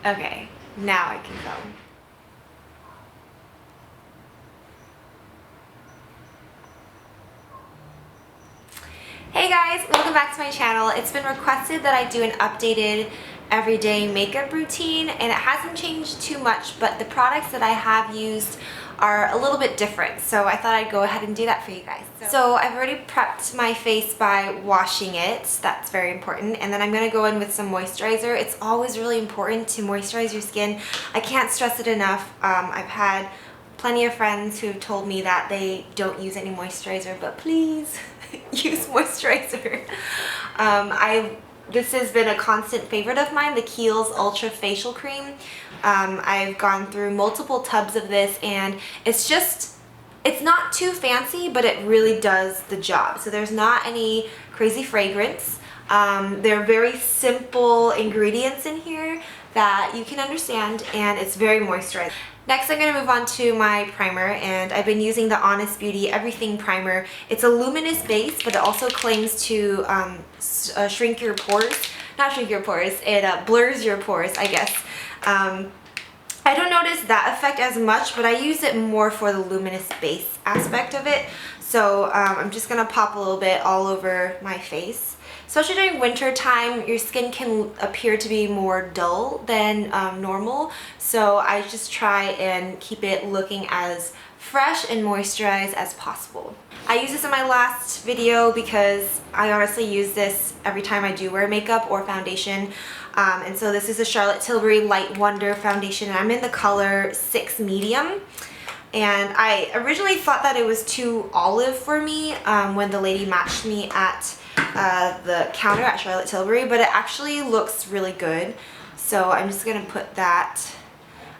Okay, now I can go. Hey guys, welcome back to my channel. It's been requested that I do an updated everyday makeup routine, and it hasn't changed too much, but the products that I have used are a little bit different, so I thought I'd go ahead and do that for you guys. So I've already prepped my face by washing it. That's very important. And then I'm going to go in with some moisturizer. It's always really important to moisturize your skin. I can't stress it enough. I've had plenty of friends who've told me that they don't use any moisturizer, but please use moisturizer. This has been a constant favorite of mine, the Kiehl's Ultra Facial Cream. I've gone through multiple tubs of this, and it's not too fancy, but it really does the job. So there's not any crazy fragrance. They're very simple ingredients in here that you can understand, and it's very moisturizing. Next, I'm going to move on to my primer, and I've been using the Honest Beauty Everything Primer. It's a luminous base, but it also claims to shrink your pores. Not shrink your pores, it blurs your pores, I guess. I don't notice that effect as much, but I use it more for the luminous base aspect of it. So I'm just going to pop a little bit all over my face. Especially during winter time, your skin can appear to be more dull than normal. So I just try and keep it looking as fresh and moisturized as possible. I used this in my last video because I honestly use this every time I do wear makeup or foundation. And so this is a Charlotte Tilbury Light Wonder foundation, and I'm in the color 6 Medium. And I originally thought that it was too olive for me when the lady matched me at the counter at Charlotte Tilbury, but it actually looks really good. So I'm just gonna put that,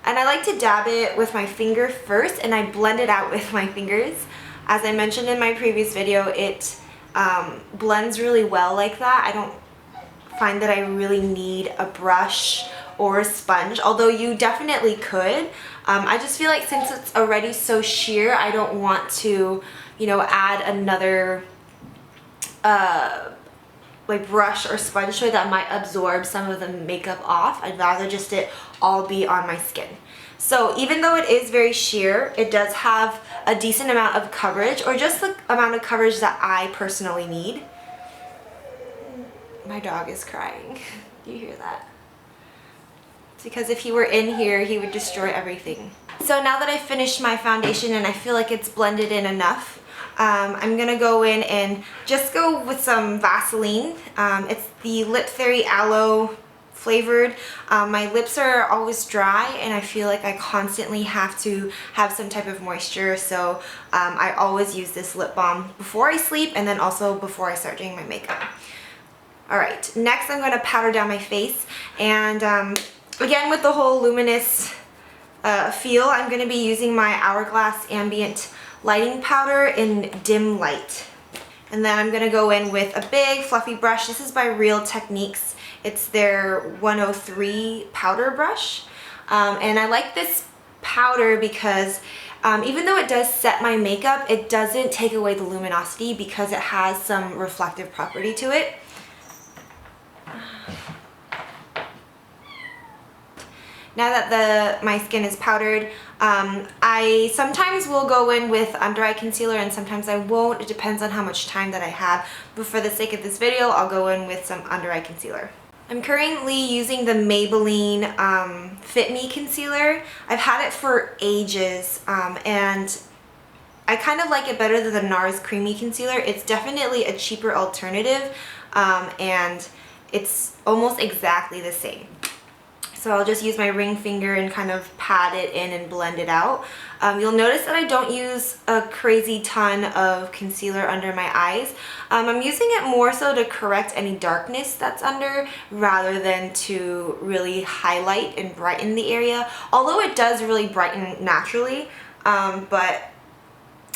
and I like to dab it with my finger first, and I blend it out with my fingers. As I mentioned in my previous video, it blends really well like that. I don't find that I really need a brush or a sponge, although you definitely could. I just feel like since it's already so sheer, I don't want to, you know, add another like brush or sponge to it that might absorb some of the makeup off. I'd rather just it all be on my skin. So even though it is very sheer, it does have a decent amount of coverage, or just the amount of coverage that I personally need. My dog is crying. Do you hear that? It's because if he were in here, he would destroy everything. So now that I've finished my foundation and I feel like it's blended in enough, I'm gonna go in and just go with some Vaseline. It's the Lip Fairy Aloe flavored. My lips are always dry, and I feel like I constantly have to have some type of moisture, so I always use this lip balm before I sleep, and then also before I start doing my makeup. Alright, next I'm going to powder down my face, and again with the whole luminous feel, I'm going to be using my Hourglass Ambient Lighting Powder in Dim Light. And then I'm going to go in with a big fluffy brush. This is by Real Techniques. It's their 103 powder brush. And I like this powder because even though it does set my makeup, it doesn't take away the luminosity because it has some reflective property to it. Now that my skin is powdered, I sometimes will go in with under eye concealer and sometimes I won't. It depends on how much time that I have. But for the sake of this video, I'll go in with some under eye concealer. I'm currently using the Maybelline Fit Me Concealer. I've had it for ages, and I kind of like it better than the NARS Creamy Concealer. It's definitely a cheaper alternative, and it's almost exactly the same. So I'll just use my ring finger and kind of pat it in and blend it out. You'll notice that I don't use a crazy ton of concealer under my eyes. I'm using it more so to correct any darkness that's under rather than to really highlight and brighten the area. Although it does really brighten naturally, but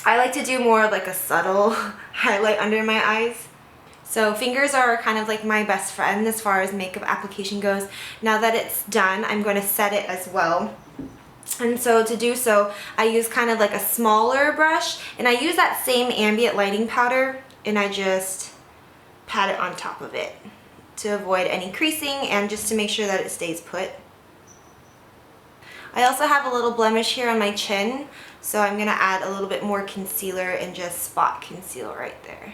I like to do more of like a subtle highlight under my eyes. So fingers are kind of like my best friend as far as makeup application goes. Now that it's done, I'm going to set it as well. And so to do so, I use kind of like a smaller brush, and I use that same ambient lighting powder, and I just pat it on top of it to avoid any creasing and just to make sure that it stays put. I also have a little blemish here on my chin, so I'm going to add a little bit more concealer and just spot conceal right there.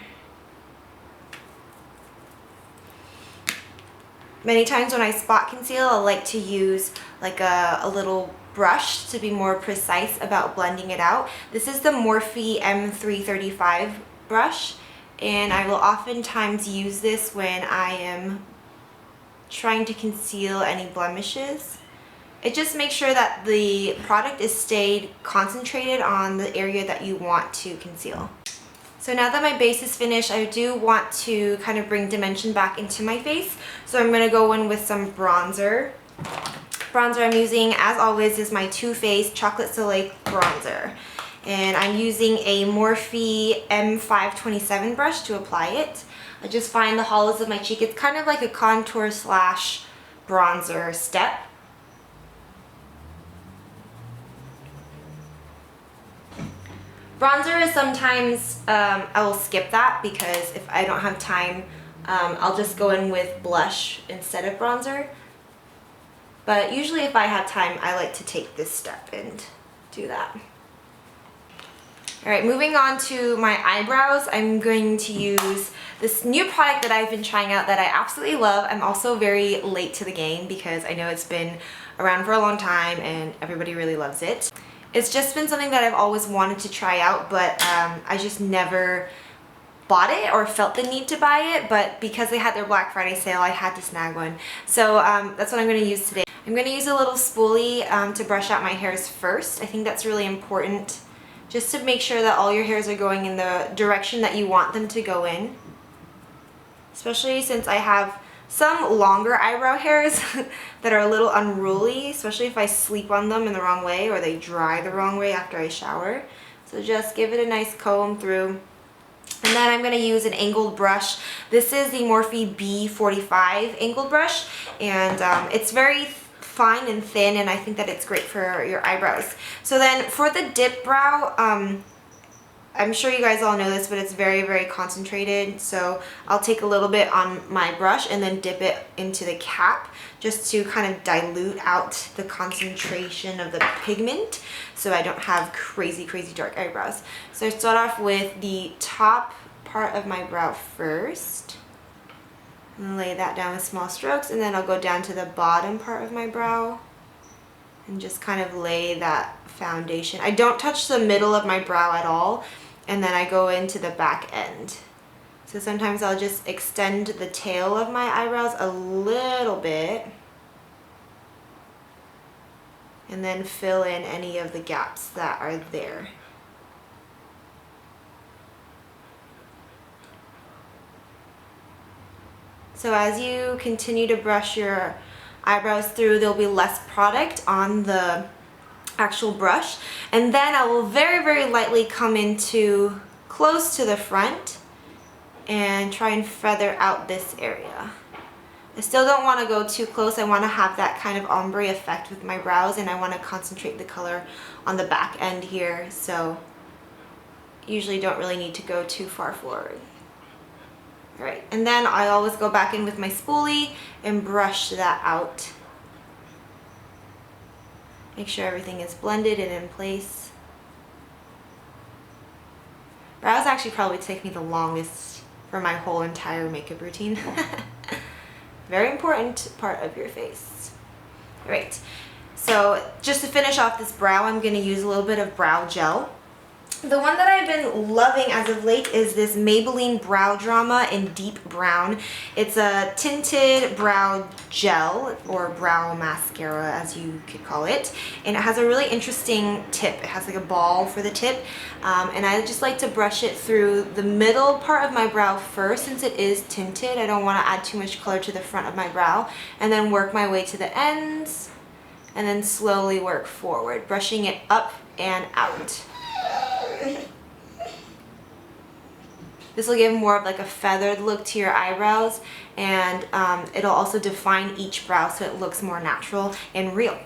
Many times when I spot conceal, I like to use like a little brush to be more precise about blending it out. This is the Morphe M335 brush, and I will oftentimes use this when I am trying to conceal any blemishes. It just makes sure that the product is stayed concentrated on the area that you want to conceal. So now that my base is finished, I do want to kind of bring dimension back into my face. So I'm going to go in with some bronzer. Bronzer I'm using, as always, is my Too Faced Chocolate Soleil bronzer. And I'm using a Morphe M527 brush to apply it. I just find the hollows of my cheek. It's kind of like a contour slash bronzer step. Bronzer is sometimes, I will skip that because if I don't have time, I'll just go in with blush instead of bronzer. But usually if I have time, I like to take this step and do that. Alright, moving on to my eyebrows, I'm going to use this new product that I've been trying out that I absolutely love. I'm also very late to the game because I know it's been around for a long time and everybody really loves it. It's just been something that I've always wanted to try out, but I just never bought it or felt the need to buy it, but because they had their Black Friday sale, I had to snag one. So that's what I'm going to use today. I'm going to use a little spoolie to brush out my hairs first. I think that's really important, just to make sure that all your hairs are going in the direction that you want them to go in. Especially since I have some longer eyebrow hairs that are a little unruly, especially if I sleep on them in the wrong way or they dry the wrong way after I shower. So just give it a nice comb through. And then I'm going to use an angled brush. This is the Morphe B45 angled brush, and it's very fine and thin, and I think that it's great for your eyebrows. So then for the dip brow, I'm sure you guys all know this, but it's very, very concentrated. So I'll take a little bit on my brush and then dip it into the cap just to kind of dilute out the concentration of the pigment so I don't have crazy, crazy dark eyebrows. So I start off with the top part of my brow first. And lay that down with small strokes, and then I'll go down to the bottom part of my brow and just kind of lay that foundation. I don't touch the middle of my brow at all, and then I go into the back end. So sometimes I'll just extend the tail of my eyebrows a little bit and then fill in any of the gaps that are there. So as you continue to brush your eyebrows through, there'll be less product on the actual brush, and then I will very, very lightly come into close to the front and try and feather out this area. I still don't want to go too close. I want to have that kind of ombre effect with my brows, and I want to concentrate the color on the back end here, so usually don't really need to go too far forward. Alright, and then I always go back in with my spoolie and brush that out. Make sure everything is blended and in place. Brows actually probably take me the longest for my whole entire makeup routine. Very important part of your face. Alright, so just to finish off this brow, I'm going to use a little bit of brow gel. The one that I've been loving as of late is this Maybelline Brow Drama in Deep Brown. It's a tinted brow gel, or brow mascara as you could call it, and it has a really interesting tip. It has like a ball for the tip, and I just like to brush it through the middle part of my brow first since it is tinted. I don't want to add too much color to the front of my brow, and then work my way to the ends and then slowly work forward, brushing it up and out. This will give more of like a feathered look to your eyebrows, and it'll also define each brow so it looks more natural and real.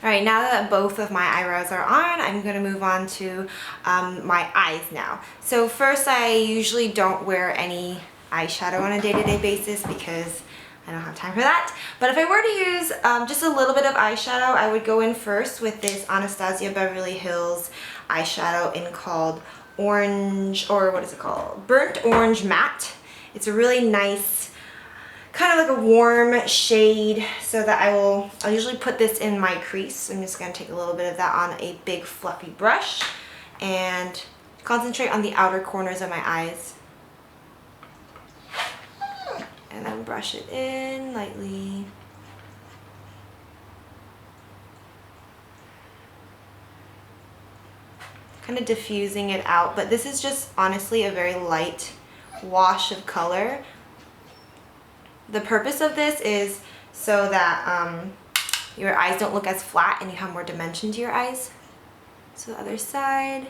Alright, now that both of my eyebrows are on, I'm going to move on to my eyes now. So first, I usually don't wear any eyeshadow on a day-to-day basis because I don't have time for that. But if I were to use just a little bit of eyeshadow, I would go in first with this Anastasia Beverly Hills eyeshadow in called Orange, or what is it called? Burnt Orange Matte. It's a really nice, kind of like a warm shade, so that I'll usually put this in my crease. So I'm just going to take a little bit of that on a big fluffy brush and concentrate on the outer corners of my eyes. And then brush it in lightly. Kind of diffusing it out, but this is just honestly a very light wash of color. The purpose of this is so that your eyes don't look as flat and you have more dimension to your eyes. So the other side.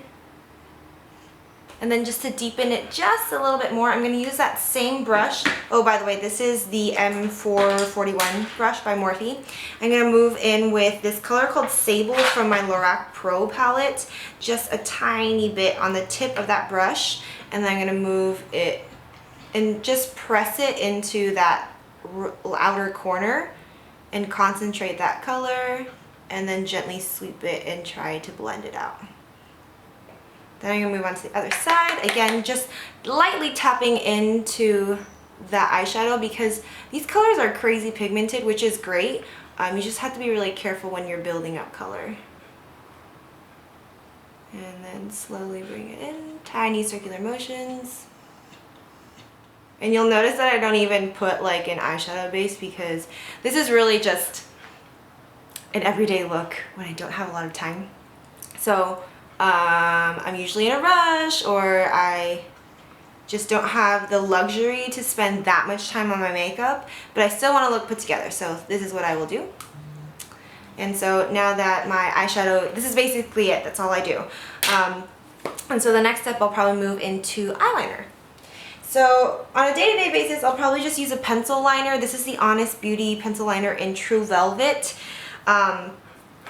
And then just to deepen it just a little bit more, I'm going to use that same brush. Oh, by the way, this is the M441 brush by Morphe. I'm going to move in with this color called Sable from my Lorac Pro palette. Just a tiny bit on the tip of that brush. And then I'm going to move it and just press it into that outer corner and concentrate that color. And then gently sweep it and try to blend it out. Then I'm going to move on to the other side. Again, just lightly tapping into that eyeshadow because these colors are crazy pigmented, which is great. You just have to be really careful when you're building up color. And then slowly bring it in, tiny circular motions. And you'll notice that I don't even put like an eyeshadow base because this is really just an everyday look when I don't have a lot of time. So I'm usually in a rush, or I just don't have the luxury to spend that much time on my makeup, but I still want to look put together, so this is what I will do. And so now that my eyeshadow, this is basically it, that's all I do. And so the next step, I'll probably move into eyeliner. So on a day-to-day basis, I'll probably just use a pencil liner. This is the Honest Beauty pencil liner in True Velvet.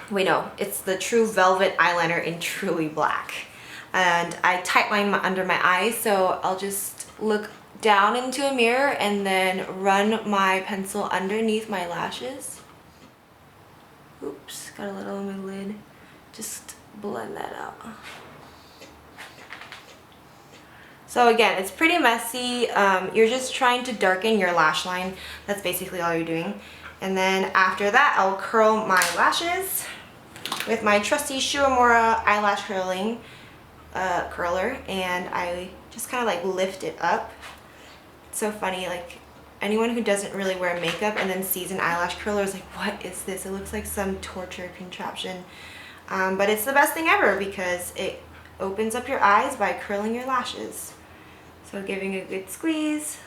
Wait, no, it's the True Velvet eyeliner in Truly Black. And I tightline under my eyes, so I'll just look down into a mirror and then run my pencil underneath my lashes. Oops, got a little on my lid. Just blend that out. So again, it's pretty messy. You're just trying to darken your lash line. That's basically all you're doing. And then after that, I'll curl my lashes with my trusty Shuamura eyelash curling curler, and I just kind of like lift it up. It's so funny, like anyone who doesn't really wear makeup and then sees an eyelash curler is like, what is this? It looks like some torture contraption. But it's the best thing ever because it opens up your eyes by curling your lashes. So giving a good squeeze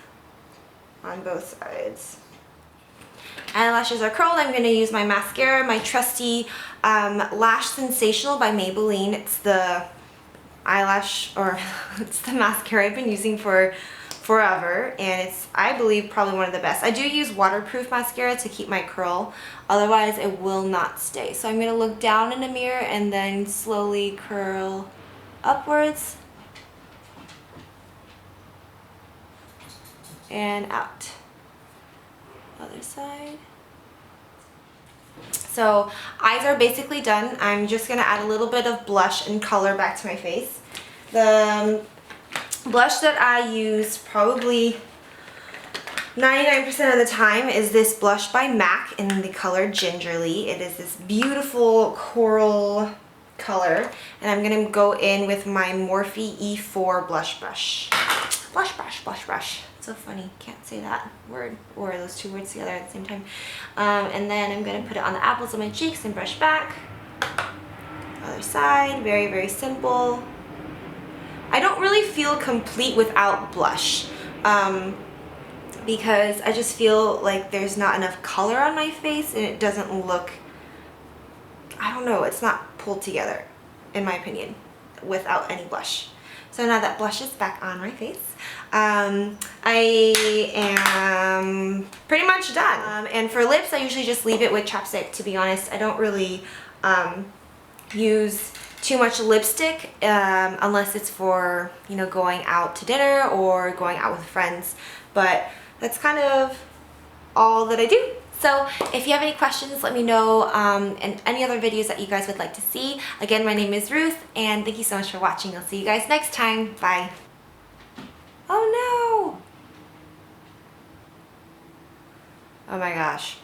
on both sides. Eyelashes are curled. I'm going to use my mascara, my trusty Lash Sensational by Maybelline. It's the eyelash, or it's the mascara I've been using for forever, and it's, I believe, probably one of the best. I do use waterproof mascara to keep my curl, otherwise it will not stay. So I'm going to look down in the mirror and then slowly curl upwards and out. Other side. So eyes are basically done. I'm just going to add a little bit of blush and color back to my face. The blush that I use probably 99% of the time is this blush by MAC in the color Gingerly. It is this beautiful coral color, and I'm going to go in with my Morphe E4 blush brush. Blush brush. So funny, can't say that word or those two words together at the same time. And then I'm going to put it on the apples of my cheeks and brush back. Other side, very, very simple. I don't really feel complete without blush because I just feel like there's not enough color on my face and it doesn't look, I don't know, it's not pulled together in my opinion without any blush. So now that blush is back on my face, I am pretty much done. And for lips, I usually just leave it with chapstick, to be honest. I don't really use too much lipstick unless it's for, you know, going out to dinner or going out with friends. But that's kind of all that I do. So if you have any questions, let me know, and any other videos that you guys would like to see. Again, my name is Ruth, and thank you so much for watching. I'll see you guys next time. Bye. Oh no! Oh my gosh.